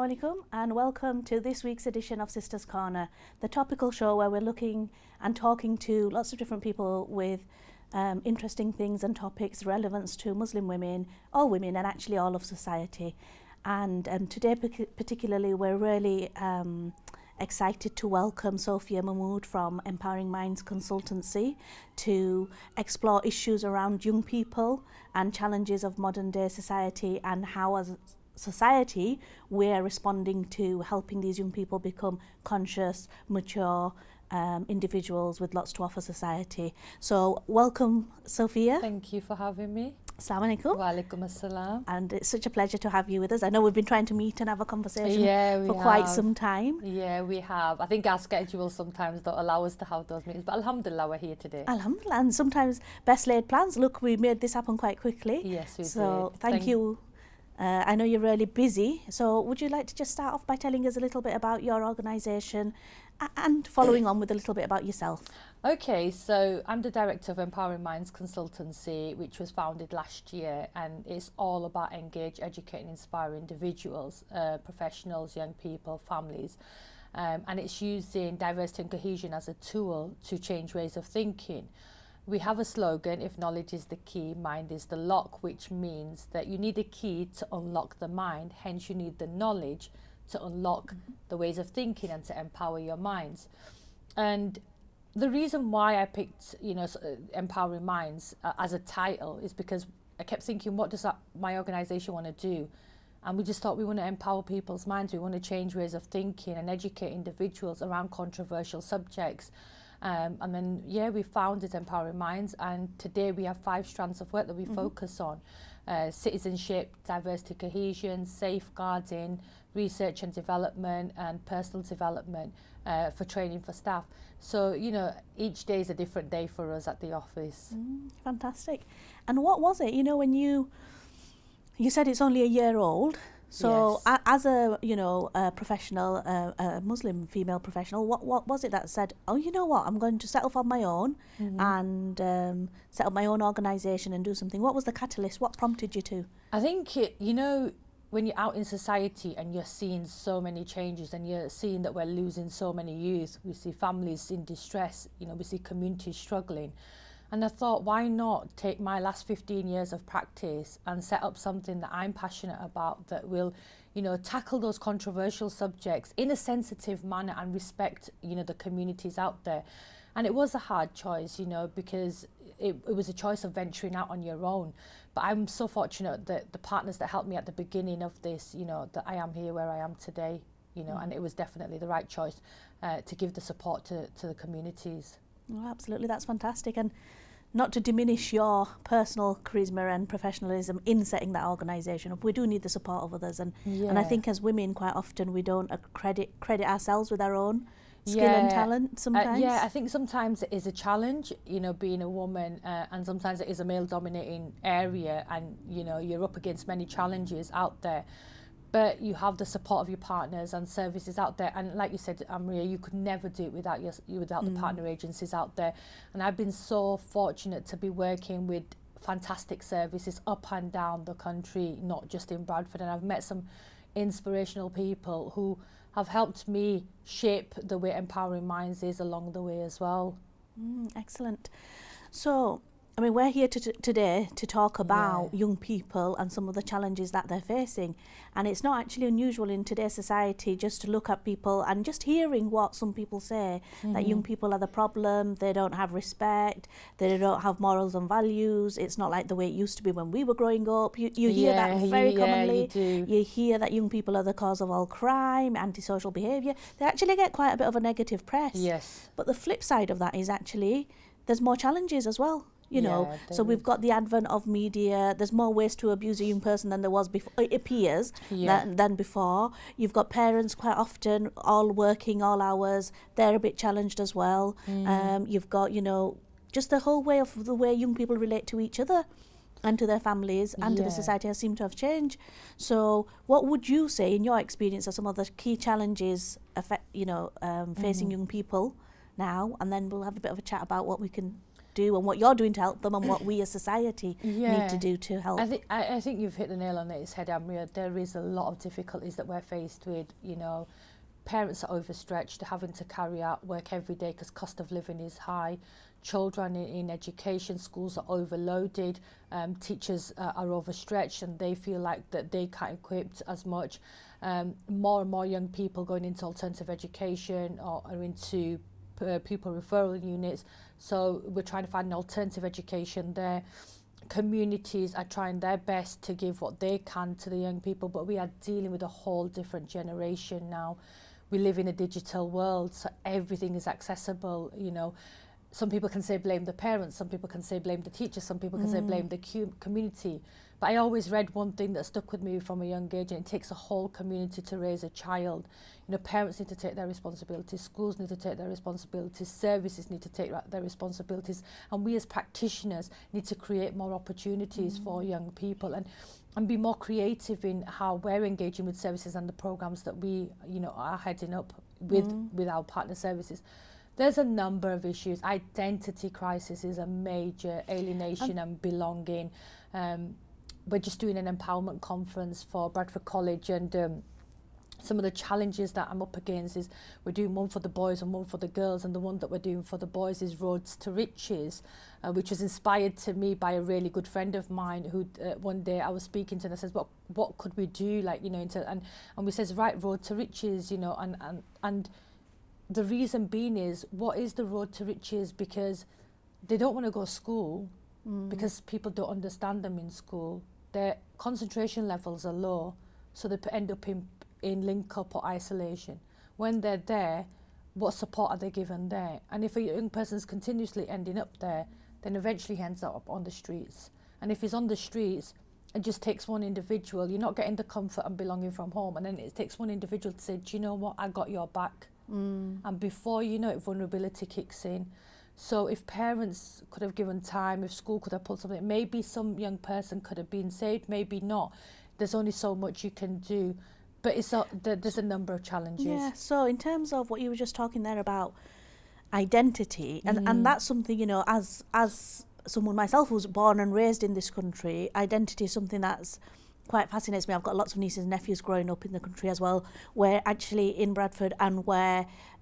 Assalamu alaikum and welcome to this week's edition of Sisters Corner, the topical show where we're looking and talking to lots of different people with interesting things and topics, relevance to Muslim women, all women and actually all of society. And today particularly we're really excited to welcome Sophia Mahmood from Empowering Minds Consultancy to explore issues around young people and challenges of modern day society and how as society we're responding to helping these young people become conscious, mature individuals with lots to offer society. So welcome, Sophia. Thank you for having me. Assalamu alaikum. Wa alaikum assalam. And it's such a pleasure to have you with us. I know we've been trying to meet and have a conversation for have. quite some time. Yeah, we have. I think our schedules sometimes don't allow us to have those meetings, but alhamdulillah, we're here today. Alhamdulillah, and sometimes best laid plans. Look, we made this happen quite quickly. Yes, we did. So thank you. I know you're really busy, so would you like to just start off by telling us a little bit about your organisation and following on with a little bit about yourself? Okay, so I'm the director of Empowering Minds Consultancy, which was founded last year, and it's all about engage, educate and inspire individuals, professionals, young people, families. And it's using diversity and cohesion as a tool to change ways of thinking. We have a slogan, if knowledge is the key, mind is the lock, which means that you need a key to unlock the mind, hence you need the knowledge to unlock the ways of thinking and to empower your minds. And the reason why I picked, Empowering Minds as a title is because I kept thinking, what does my organisation want to do? And we just thought we want to empower people's minds, we want to change ways of thinking and educate individuals around controversial subjects. And then, we founded Empowering Minds, and today we have 5 strands of work that we focus on. Citizenship, diversity, cohesion, safeguarding, research and development, and personal development for training for staff. So, each day is a different day for us at the office. Fantastic. And what was it, when you said it's only a year old? So Yes. As a professional, a Muslim female professional, what was it that said, oh, you know what, I'm going to set off on my own and set up my own organisation and do something? What was the catalyst? What prompted you to? I think, when you're out in society and you're seeing so many changes and you're seeing that we're losing so many youth, we see families in distress, we see communities struggling. And I thought, why not take my last 15 years of practice and set up something that I'm passionate about that will, tackle those controversial subjects in a sensitive manner and respect, the communities out there. And it was a hard choice, because it was a choice of venturing out on your own. But I'm so fortunate that the partners that helped me at the beginning of this, that I am here where I am today, and it was definitely the right choice to give the support to the communities. Oh, absolutely, that's fantastic. And not to diminish your personal charisma and professionalism in setting that organisation up, we do need the support of others. And I think as women, quite often we don't credit ourselves with our own skill and talent sometimes. I think sometimes it is a challenge, being a woman, and sometimes it is a male-dominating area, and you're up against many challenges out there. But you have the support of your partners and services out there, and like you said, Maria, you could never do it without the partner agencies out there. And I've been so fortunate to be working with fantastic services up and down the country, not just in Bradford. And I've met some inspirational people who have helped me shape the way Empowering Minds is along the way as well. Excellent. So, we're here today to talk about young people and some of the challenges that they're facing. And it's not actually unusual in today's society just to look at people and just hearing what some people say, that young people are the problem, they don't have respect, they don't have morals and values. It's not like the way it used to be when we were growing up. You hear that very commonly. You hear that young people are the cause of all crime, antisocial behaviour. They actually get quite a bit of a negative press. Yes. But the flip side of that is actually there's more challenges as well. So we've got the advent of media. There's more ways to abuse a young person than there was before. It appears than before. You've got parents quite often all working all hours. They're a bit challenged as well. You've got, just the whole way of the way young people relate to each other and to their families and to the society has seemed to have changed. So what would you say in your experience are some of the key challenges facing young people now? And then we'll have a bit of a chat about what we can do and what you're doing to help them and what we as society Yeah. need to do to help. I think you've hit the nail on its head, Amria. There is a lot of difficulties that we're faced with. You know, parents are overstretched, they're having to carry out work every day because cost of living is high. Children in education, schools are overloaded, teachers are overstretched and they feel like that they can't equip as much. More and more young people going into alternative education or are into pupil referral units. So we're trying to find an alternative education there. Communities are trying their best to give what they can to the young people, but we are dealing with a whole different generation now. We live in a digital world, so everything is accessible, you know. Some people can say blame the parents, some people can say blame the teachers, some people can say blame the community. But I always read one thing that stuck with me from a young age, and it takes a whole community to raise a child. You know, parents need to take their responsibilities, schools need to take their responsibilities, services need to take their responsibilities, and we as practitioners need to create more opportunities for young people and be more creative in how we're engaging with services and the programs that we, you know, are heading up with our partner services. There's a number of issues. Identity crisis is a major, alienation and belonging. We're just doing an empowerment conference for Bradford College, and some of the challenges that I'm up against is we're doing one for the boys and one for the girls, and the one that we're doing for the boys is Roads to Riches, which was inspired to me by a really good friend of mine who one day I was speaking to, and I says, what could we do, like, you know, and we says, right, Road to Riches, you know, and the reason being is, what is the road to riches? Because they don't want to go to school because people don't understand them in school. Their concentration levels are low, so they end up in link-up or isolation. When they're there, what support are they given there? And if a young person's continuously ending up there, then eventually he ends up on the streets. And if he's on the streets, it just takes one individual. You're not getting the comfort and belonging from home, and then it takes one individual to say, do you know what, I got your back. And before you know it, vulnerability kicks in. So if parents could have given time, if school could have put something, maybe some young person could have been saved, maybe not. There's only so much you can do, but there's a number of challenges. Yeah, so in terms of what you were just talking there about identity, and that's something, you know, as someone myself who was born and raised in this country, identity is something that's quite fascinates me. I've got lots of nieces and nephews growing up in the country as well, where actually in Bradford, and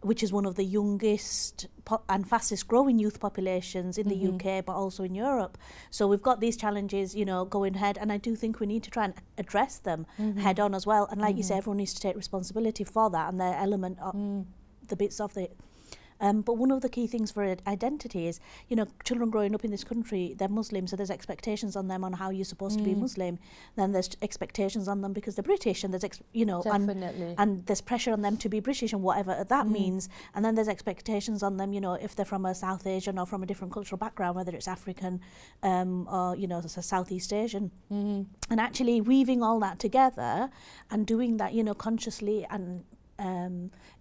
which is one of the youngest and fastest growing youth populations in the UK, but also in Europe. So we've got these challenges, you know, going ahead, and I do think we need to try and address them head on as well. And like you say, everyone needs to take responsibility for that and their element of the bits of it. But one of the key things for identity is, you know, children growing up in this country, they're Muslim, so there's expectations on them on how you're supposed to be Muslim. Then there's expectations on them because they're British, and there's, you know, and there's pressure on them to be British and whatever that means. And then there's expectations on them, you know, if they're from a South Asian or from a different cultural background, whether it's African or, you know, a Southeast Asian. And actually weaving all that together and doing that, you know, consciously and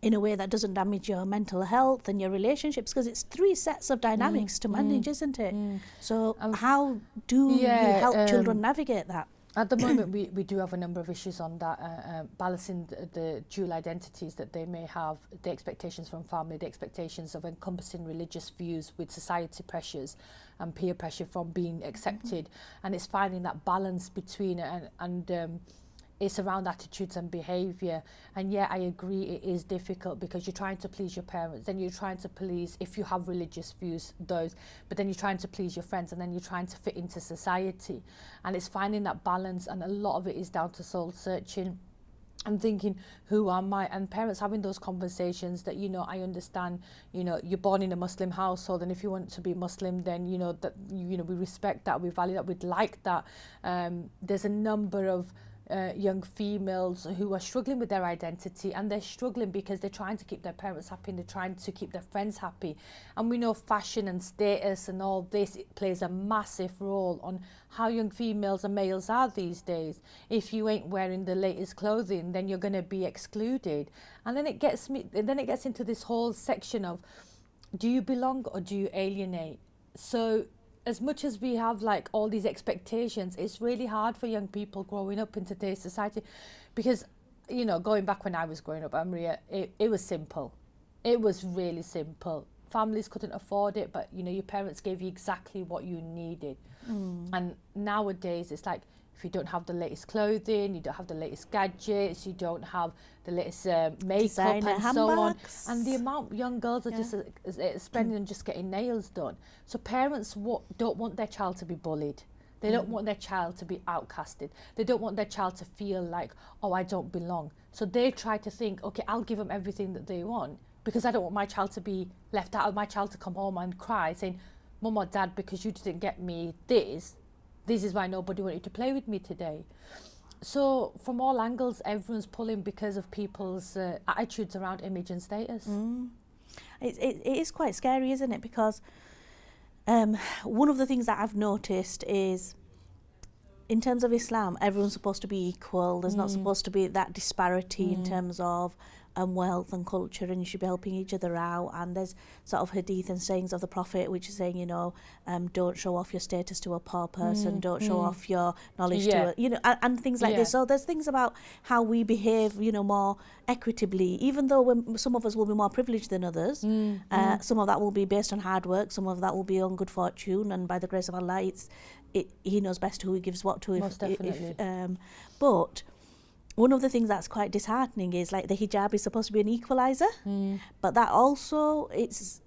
in a way that doesn't damage your mental health and your relationships, because it's three sets of dynamics to manage, isn't it? So how do you help children navigate that? At the moment, we do have a number of issues on that, balancing the dual identities that they may have, the expectations from family, the expectations of encompassing religious views with society pressures and peer pressure from being accepted. And it's finding that balance between it, and it's around attitudes and behaviour. And yeah, I agree, it is difficult because you're trying to please your parents, then you're trying to please, if you have religious views, those, but then you're trying to please your friends, and then you're trying to fit into society. And it's finding that balance, and a lot of it is down to soul searching and thinking, who am I? And parents having those conversations that, you know, I understand, you know, you're born in a Muslim household, and if you want to be Muslim, then, you know, that, you know, we respect that, we value that, we'd like that. There's a number of young females who are struggling with their identity, and they're struggling because they're trying to keep their parents happy, and they're trying to keep their friends happy. And we know fashion and status and all this, it plays a massive role on how young females and males are these days. If you ain't wearing the latest clothing, then you're going to be excluded. And then it gets into this whole section of, do you belong or do you alienate? So as much as we have like all these expectations, it's really hard for young people growing up in today's society, because, you know, going back when I was growing up, Amria, it was simple. It was really simple. families couldn't afford it, but you know, your parents gave you exactly what you needed. And nowadays it's like, if you don't have the latest clothing, you don't have the latest gadgets, you don't have the latest makeup Designer and so on, handbags. and the amount young girls are just spending on just getting nails done. So parents don't want their child to be bullied. They don't want their child to be outcasted. They don't want their child to feel like, oh, I don't belong. So they try to think, okay, I'll give them everything that they want, because I don't want my child to be left out, my child to come home and cry saying, Mum or Dad, because you didn't get me this is why nobody wanted to play with me today. So from all angles, everyone's pulling because of people's attitudes around image and status. It is quite scary, isn't it? Because one of the things that I've noticed is, in terms of Islam, everyone's supposed to be equal. There's not supposed to be that disparity in terms of wealth and culture, and you should be helping each other out. And there's sort of hadith and sayings of the Prophet which is saying, you know, don't show off your status to a poor person, don't show off your knowledge to a, you know, and things like this. So there's things about how we behave, you know, more equitably, even though some of us will be more privileged than others. Some of that will be based on hard work, some of that will be on good fortune, and by the grace of Allah, He knows best who He gives what to. Most definitely. But one of the things that's quite disheartening is, like, the hijab is supposed to be an equalizer, but that also, it's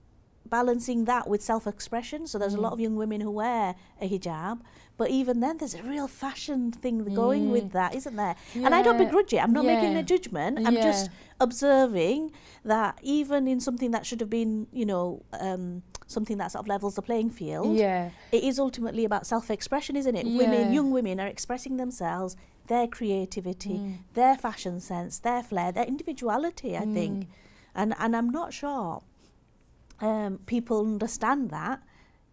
balancing that with self-expression. So there's a lot of young women who wear a hijab, but even then there's a real fashion thing going with that, isn't there? And I don't begrudge it. I'm not making a judgment. I'm just observing that even in something that should have been, you know, something that sort of levels the playing field, it is ultimately about self-expression, isn't it? Young women are expressing themselves, their creativity, their fashion sense, their flair, their individuality, I think. And I'm not sure people understand that.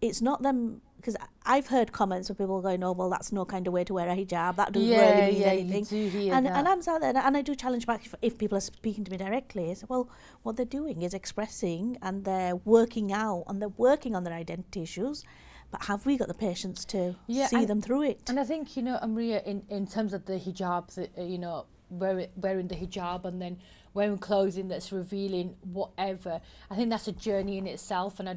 It's not them, because I've heard comments of people going, oh, well, that's no kind of way to wear a hijab, that doesn't really mean anything. You do hear and that. I'm sat there, and I do challenge back if people are speaking to me directly. I say, well, what they're doing is expressing, and they're working out, and they're working on their identity issues. But have we got the patience to see them through it? And I think, you know, Amriya, in terms of the hijab, you know, wearing the hijab and then wearing clothing that's revealing whatever, I think that's a journey in itself. And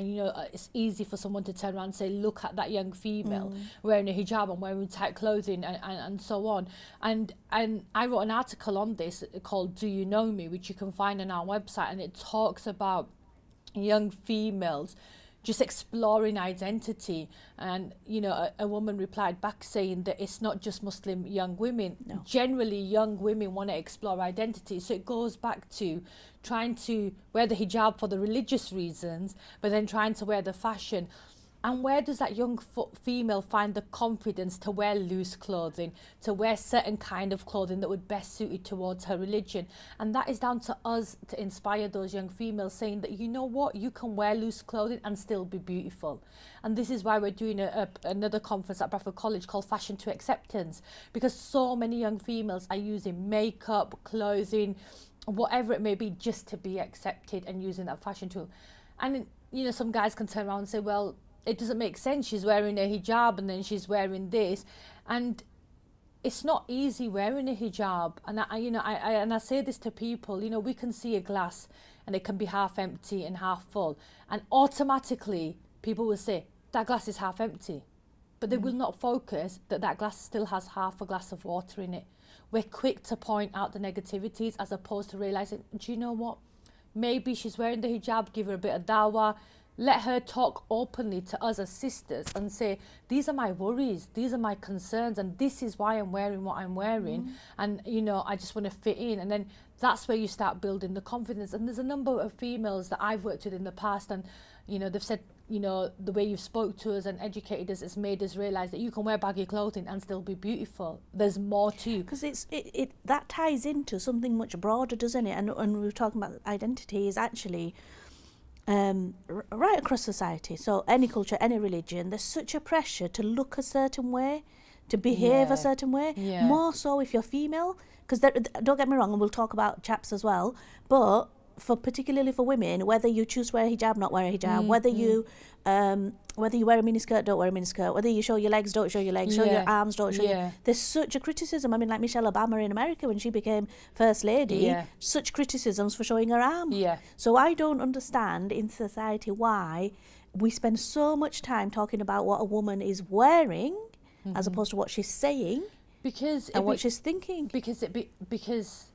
you know, it's easy for someone to turn around and say, look at that young female wearing a hijab and wearing tight clothing and so on. And I wrote an article on this called Do You Know Me, which you can find on our website, and it talks about young females just exploring identity. And you know, a woman replied back saying that it's not just Muslim young women. Generally young women want to explore identity. So it goes back to trying to wear the hijab for the religious reasons, but then trying to wear the fashion. And where does that young female find the confidence to wear loose clothing, to wear certain kind of clothing that would best suit it towards her religion? And that is down to us to inspire those young females, saying that, you know what, you can wear loose clothing and still be beautiful. And this is why we're doing another conference at Bradford College called Fashion to Acceptance, because so many young females are using makeup, clothing, whatever it may be, just to be accepted, and using that fashion tool. And you know, some guys can turn around and say, well, it doesn't make sense, she's wearing a hijab and then she's wearing this. And it's not easy wearing a hijab. And I say this to people, you know, we can see a glass and it can be half empty and half full, and automatically people will say that glass is half empty, but they will not focus that that glass still has half a glass of water in it. We're quick to point out the negativities as opposed to realizing, do you know what, maybe she's wearing the hijab, give her a bit of dawah, let her talk openly to us as sisters and say, these are my worries, these are my concerns, and this is why I'm wearing what I'm wearing. And, you know, I just want to fit in. And then that's where you start building the confidence. And there's a number of females that I've worked with in the past, and, you know, they've said, you know, the way you've spoke to us and educated us has made us realise that you can wear baggy clothing and still be beautiful. There's more to you. Because that ties into something much broader, doesn't it? And we were talking about identity is actually right across society. So any culture, any religion, there's such a pressure to look a certain way, to behave a certain way. More so if you're female, because don't get me wrong, and we'll talk about chaps as well, but particularly for women, whether you choose to wear a hijab, not wear a hijab, whether you wear a miniskirt, don't wear a miniskirt, whether you show your legs, don't show your legs, show your arms, don't show your... There's such a criticism. I mean, like Michelle Obama in America, when she became First Lady, such criticisms for showing her arm. So I don't understand in society why we spend so much time talking about what a woman is wearing as opposed to what she's saying and what she's thinking. Because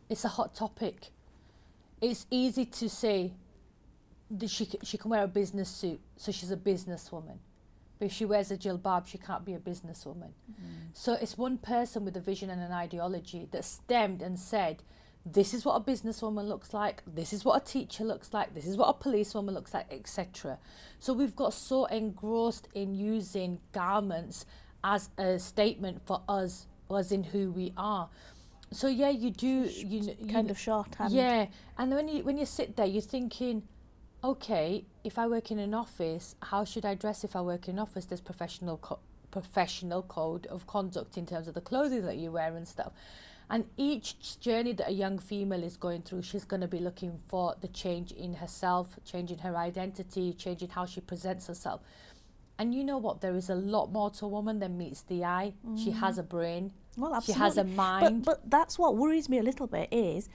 it's a hot topic. It's easy to say that she can wear a business suit, so she's a businesswoman. But if she wears a jilbab, she can't be a businesswoman. So it's one person with a vision and an ideology that stemmed and said, this is what a businesswoman looks like, this is what a teacher looks like, this is what a policewoman looks like, etc. So we've got so engrossed in using garments as a statement for us, as in who we are. So yeah, you do kind of shorthand. Yeah, and when you sit there, you're thinking, okay, if I work in an office, how should I dress if I work in an office? There's professional code of conduct in terms of the clothing that you wear and stuff. And each journey that a young female is going through, she's going to be looking for the change in herself, change in her identity, change in how she presents herself. And you know what? There is a lot more to a woman than meets the eye. She has a brain. Well, absolutely. She has a mind. But that's what worries me a little bit is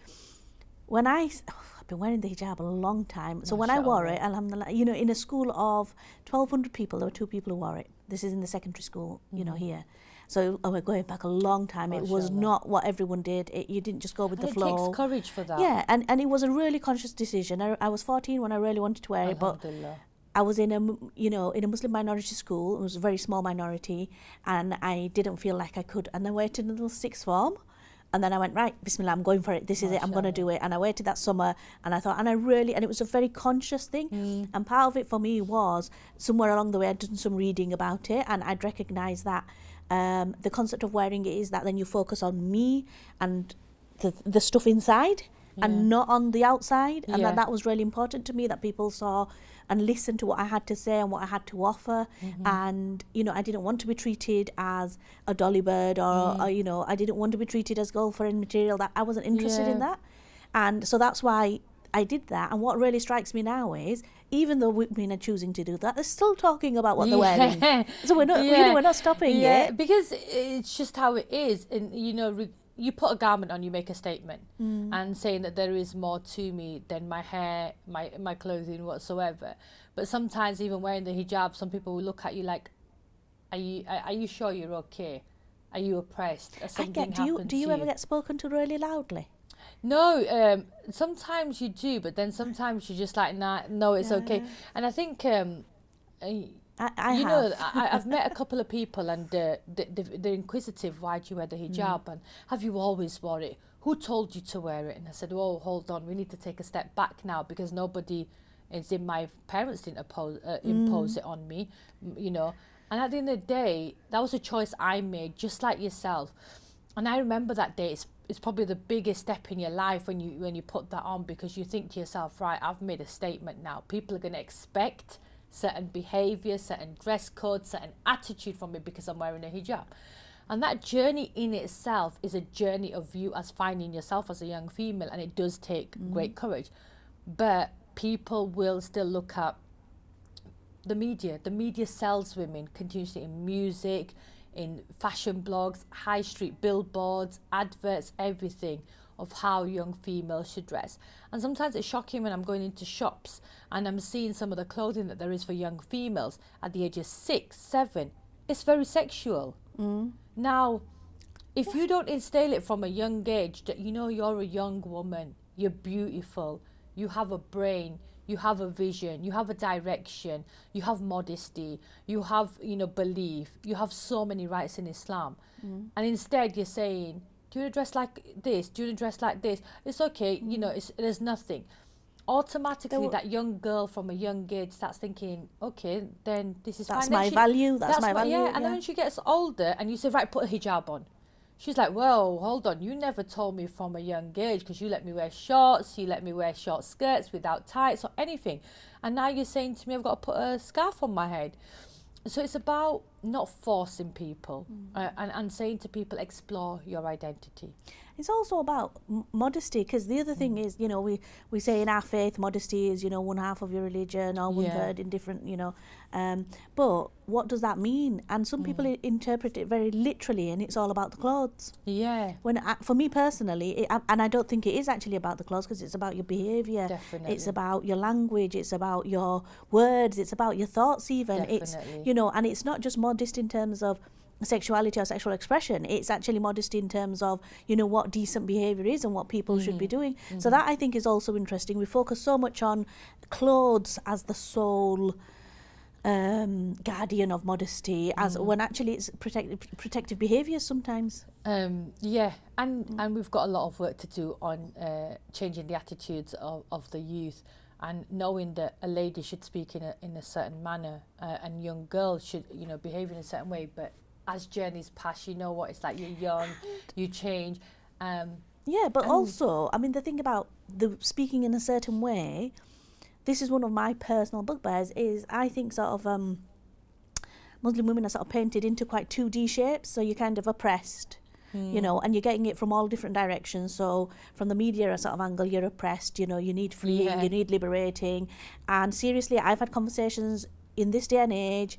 when I've been wearing the hijab a long time. So when I wore it, alhamdulillah, you know, in a school of 1,200 people, there were 2 people who wore it. This is in the secondary school, you know, here. So we're going back a long time. It was not what everyone did. You didn't just go with the flow. It takes courage for that. Yeah, and it was a really conscious decision. I was 14 when I really wanted to wear it, but I was in a Muslim minority school. It was a very small minority, and I didn't feel like I could. And I waited until 6th form, and then I went, right, Bismillah, I'm going for it. This is it. I'm going to do it. And I waited that summer, and I thought, and it was a very conscious thing. And part of it for me was somewhere along the way I'd done some reading about it, and I'd recognised that the concept of wearing it is that then you focus on me and the stuff inside. And not on the outside, and that was really important to me, that people saw and listened to what I had to say and what I had to offer. And you know, I didn't want to be treated as a dolly bird or you know, I didn't want to be treated as girlfriend material. That I wasn't interested in that, and so that's why I did that. And what really strikes me now is, even though women are choosing to do that, they're still talking about what they're wearing. So we're not, we're not stopping it. Because it's just how it is, and you know. You put a garment on, you make a statement, and saying that there is more to me than my hair, my clothing whatsoever. But sometimes even wearing the hijab, some people will look at you like, are you sure you're okay? Are you oppressed? Do you ever get spoken to really loudly? No, sometimes you do, but then sometimes you're just like, nah, no, it's okay. And I think I've met a couple of people, and they're inquisitive. Why do you wear the hijab? And have you always wore it? Who told you to wear it? And I said, oh, hold on, we need to take a step back now, because nobody, my parents didn't impose it on me, you know. And at the end of the day, that was a choice I made, just like yourself. And I remember that day. It's probably the biggest step in your life when you put that on, because you think to yourself, right, I've made a statement now. People are going to expect certain behaviour, certain dress code, certain attitude from me because I'm wearing a hijab. And that journey in itself is a journey of you as finding yourself as a young female, and it does take great courage. But people will still look at the media. The media sells women continuously in music, in fashion blogs, high street billboards, adverts, everything of how young females should dress. And sometimes it's shocking when I'm going into shops and I'm seeing some of the clothing that there is for young females at the age of 6, 7. It's very sexual. Now, if you don't instill it from a young age that, you know, you're a young woman, you're beautiful, you have a brain, you have a vision, you have a direction, you have modesty, you have, you know, belief, you have so many rights in Islam. And instead you're saying, do you want to dress like this? Do you want to dress like this? It's okay, you know, there's nothing. Automatically, that young girl from a young age starts thinking, okay, then this is that's fine. My value, that's my value. Yeah, and then when she gets older and you say, right, put a hijab on. She's like, well, hold on, you never told me from a young age, because you let me wear shorts, you let me wear short skirts without tights or anything. And now you're saying to me, I've got to put a scarf on my head. So it's about not forcing people, and saying to people, explore your identity. It's also about modesty, because the other thing is, you know, we say in our faith, modesty is, you know, 1/2 of your religion or 1/3 in different, you know, but what does that mean? And some people interpret it very literally, and it's all about the clothes. Yeah. For me personally, and I don't think it is actually about the clothes, because it's about your behaviour. Definitely. It's about your language. It's about your words. It's about your thoughts even. Definitely. It's, you know, and it's not just modest in terms of sexuality or sexual expression. It's actually modesty in terms of, you know, what decent behaviour is and what people should be doing. So that I think is also interesting. We focus so much on clothes as the sole guardian of modesty, as when actually it's protective behaviours sometimes. Yeah, and we've got a lot of work to do on changing the attitudes of the youth, and knowing that a lady should speak in a certain manner, and young girls should, you know, behave in a certain way. But as journeys pass, you know what it's like. You're young, you change. Yeah, but also, I mean, the thing about the speaking in a certain way, this is one of my personal bugbears, is I think sort of Muslim women are sort of painted into quite 2D shapes, so you're kind of oppressed, you know, and you're getting it from all different directions. So from the media sort of angle, you're oppressed, you know, you need freeing, you need liberating. And seriously, I've had conversations in this day and age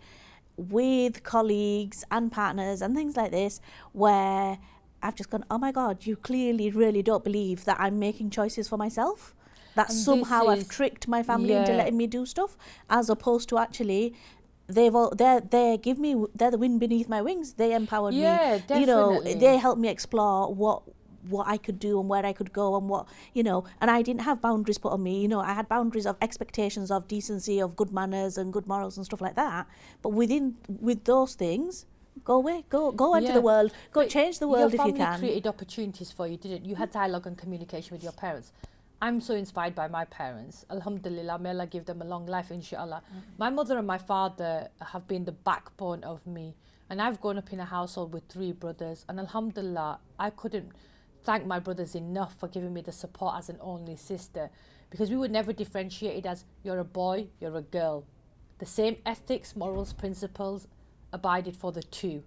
with colleagues and partners and things like this, where I've just gone, oh my God, you clearly really don't believe that I'm making choices for myself, that somehow I've tricked my family into letting me do stuff, as opposed to actually they're the wind beneath my wings. They empowered me. Definitely. You know, they helped me explore what I could do and where I could go, and what, you know, and I didn't have boundaries put on me. You know, I had boundaries of expectations of decency, of good manners and good morals and stuff like that. But with those things, go away, go into the world, change the world if you can. Your family created opportunities for you, didn't you? You had dialogue and communication with your parents. I'm so inspired by my parents. Alhamdulillah, may Allah give them a long life, inshallah. My mother and my father have been the backbone of me. And I've grown up in a household with 3 brothers. And alhamdulillah, I couldn't thank my brothers enough for giving me the support as an only sister. Because we were never differentiated as, you're a boy, you're a girl. The same ethics, morals, principles abided for the 2.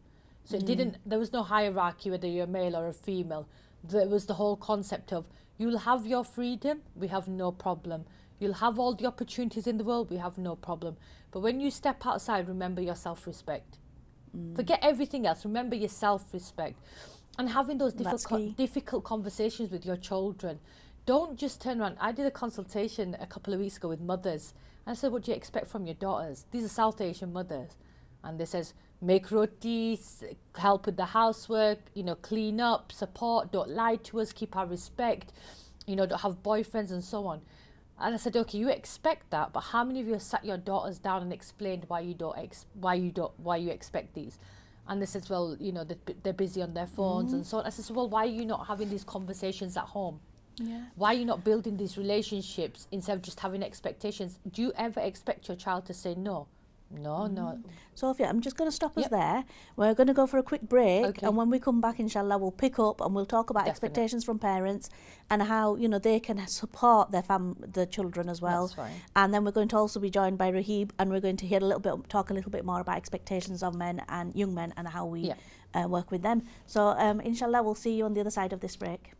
So there was no hierarchy whether you're a male or a female. There was the whole concept of, you'll have your freedom, we have no problem. You'll have all the opportunities in the world, we have no problem. But when you step outside, remember your self-respect. Forget everything else, remember your self-respect. And having those difficult conversations with your children. Don't just turn around. I did a consultation a couple of weeks ago with mothers. And I said, what do you expect from your daughters? These are South Asian mothers. And they says, make rotis, help with the housework, you know, clean up, support, don't lie to us, keep our respect, you know, don't have boyfriends and so on. And I said, okay, you expect that, but how many of you have sat your daughters down and explained why you expect these? And they said, well, you know, they're busy on their phones and so on. I said, well, why are you not having these conversations at home? Why are you not building these relationships instead of just having expectations? Do you ever expect your child to say no? No. Sophia, I'm just going to stop us there. We're going to go for a quick break, and when we come back, inshallah, we'll pick up and we'll talk about expectations from parents and how, you know, they can support their children as well. That's fine. And then we're going to also be joined by Rahib, and we're going to talk a little bit more about expectations of men and young men and how we work with them. So inshallah, we'll see you on the other side of this break.